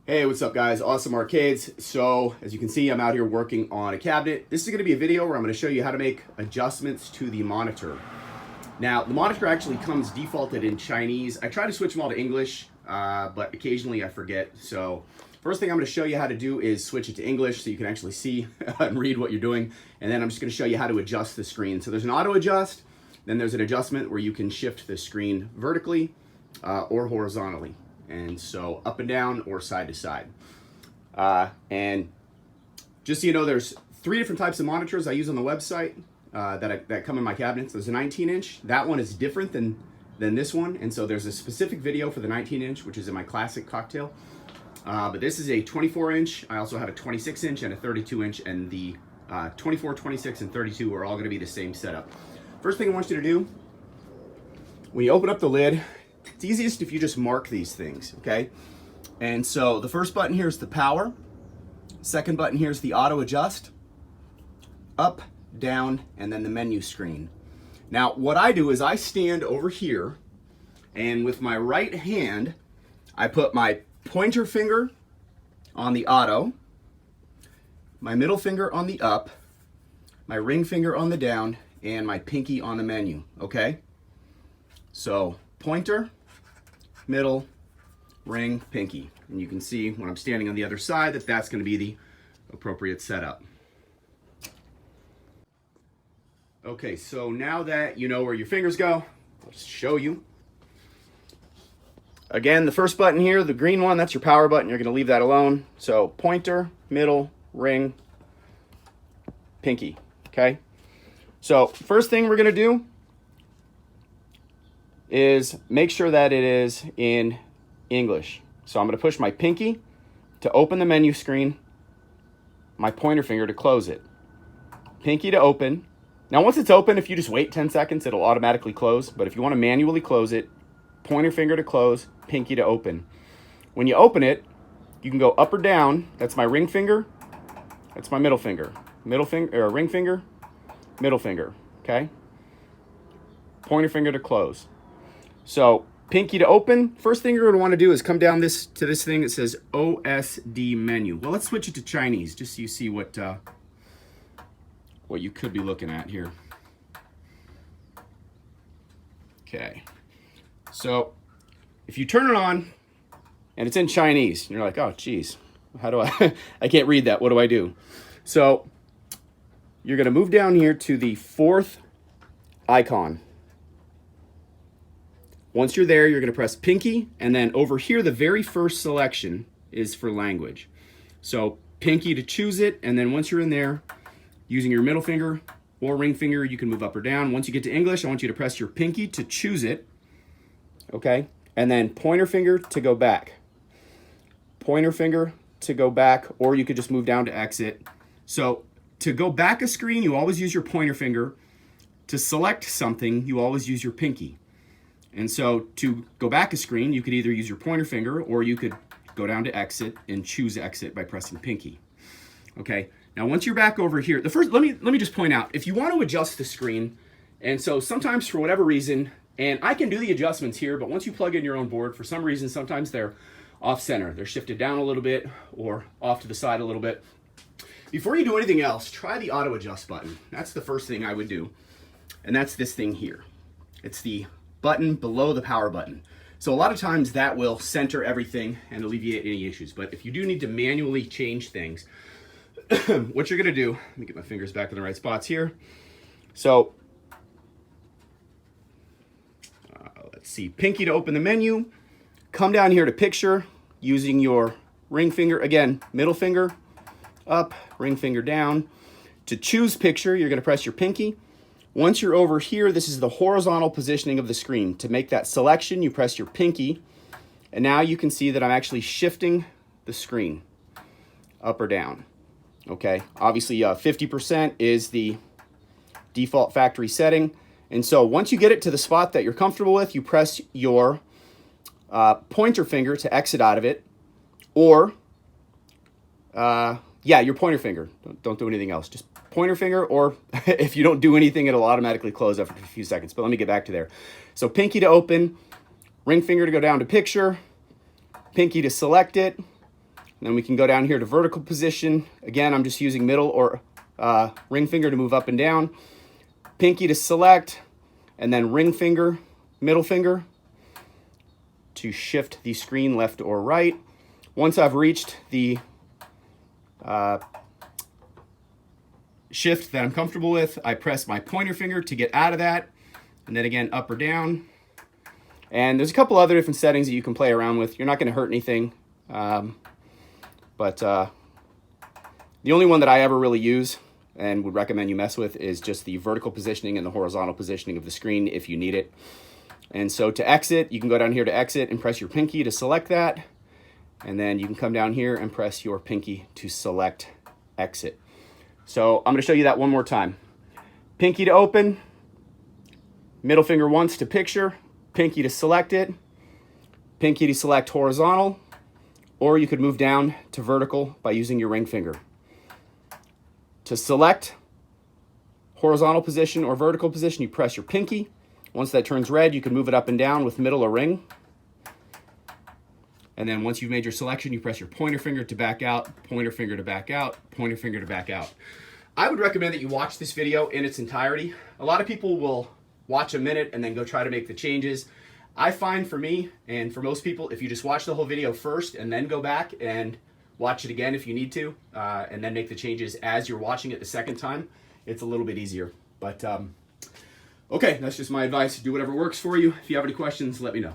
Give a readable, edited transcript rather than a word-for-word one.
Hey, what's up guys? Awesome Arcades. So as you can see, I'm out here working on a cabinet. This is going to be a video where I'm going to show you how to make adjustments to the monitor. Now, the monitor actually comes defaulted in Chinese. I try to switch them all to English, but occasionally I forget. So first thing I'm going to show you how to do is switch it to English so you can actually see and read what you're doing. And then I'm just going to show you how to adjust the screen. So there's an auto adjust, then there's an adjustment where you can shift the screen vertically or horizontally. And so up and down or side to side. And just so you know, there's 3 different types of monitors I use on the website that come in my cabinets. There's a 19-inch. That one is different than this one. And so there's a specific video for the 19-inch, which is in my classic cocktail. But this is a 24-inch. I also have a 26-inch and a 32-inch. And the 24, 26, and 32 are all going to be the same setup. First thing I want you to do, when you open up the lid, it's easiest if you just mark these things, okay? And so the first button here is the power. Second button here is the auto adjust. Up, down, and then the menu screen. Now, what I do is I stand over here, and with my right hand, I put my pointer finger on the auto, my middle finger on the up, my ring finger on the down, and my pinky on the menu, okay? So pointer, middle, ring, pinky. And you can see when I'm standing on the other side that that's going to be the appropriate setup. Okay, so now that you know where your fingers go, I'll just show you. Again, the first button here, the green one, that's your power button. You're going to leave that alone. So pointer, middle, ring, pinky, okay? So first thing we're going to do is make sure that it is in English. So I'm going to push my pinky to open the menu screen, my pointer finger to close it. Pinky to open. Now once it's open, if you just wait 10 seconds, it'll automatically close. But if you want to manually close it, pointer finger to close, pinky to open. When you open it, you can go up or down. That's my ring finger. That's my middle finger. Middle finger, or ring finger, middle finger, okay? Pointer finger to close. So pinky to open. First thing you're going to want to do is come down to this thing that says OSD menu. Well, let's switch it to Chinese just so you see what you could be looking at here. Okay. So if you turn it on and it's in Chinese, and you're like, oh, geez, how do I, I can't read that. What do I do? So you're going to move down here to the 4th icon. Once you're there, you're going to press pinky, and then over here, the very first selection is for language. So pinky to choose it, and then once you're in there, using your middle finger or ring finger, you can move up or down. Once you get to English, I want you to press your pinky to choose it, okay? And then pointer finger to go back. Pointer finger to go back, or you could just move down to exit. So to go back a screen, you always use your pointer finger. To select something, you always use your pinky. And so to go back a screen, you could either use your pointer finger or you could go down to exit and choose exit by pressing pinky. Okay, now once you're back over here, let me just point out, if you want to adjust the screen, and so sometimes for whatever reason, and I can do the adjustments here, but once you plug in your own board, for some reason, sometimes they're off center. They're shifted down a little bit or off to the side a little bit. Before you do anything else, try the auto adjust button. That's the first thing I would do. And that's this thing here. It's the button below the power button. So a lot of times that will center everything and alleviate any issues. But if you do need to manually change things, what you're gonna do, let me get my fingers back in the right spots here. So let's see, pinky to open the menu, come down here to picture using your ring finger, again, middle finger up, ring finger down. To choose picture, you're gonna press your pinky. Once you're over here, this is the horizontal positioning of the screen. To make that selection, you press your pinky, and now you can see that I'm actually shifting the screen up or down. Okay, obviously 50% is the default factory setting. And so once you get it to the spot that you're comfortable with, you press your pointer finger to exit out of it, or your pointer finger. Don't do anything else. Just pointer finger, or if you don't do anything, it'll automatically close after a few seconds. But let me get back to there. So pinky to open, ring finger to go down to picture, pinky to select it, And then we can go down here to vertical position. Again, I'm just using middle or ring finger to move up and down. Pinky to select, and then ring finger, middle finger to shift the screen left or right. Once I've reached the shift that I'm comfortable with, I press my pointer finger to get out of that, and then again up or down. And there's a couple other different settings that you can play around with. You're not going to hurt anything, but the only one that I ever really use and would recommend you mess with is just the vertical positioning and the horizontal positioning of the screen if you need it. And so to exit, you can go down here to exit and press your pinky to select that. And then you can come down here and press your pinky to select exit. So I'm going to show you that one more time. Pinky to open, middle finger once to picture, pinky to select it, pinky to select horizontal, or you could move down to vertical by using your ring finger. To select horizontal position or vertical position, you press your pinky. Once that turns red, you can move it up and down with middle or ring. And then once you've made your selection, you press your pointer finger to back out, pointer finger to back out, pointer finger to back out. I would recommend that you watch this video in its entirety. A lot of people will watch a minute and then go try to make the changes. I find for me and for most people, if you just watch the whole video first and then go back and watch it again if you need to, and then make the changes as you're watching it the second time, it's a little bit easier. But okay, that's just my advice. Do whatever works for you. If you have any questions, let me know.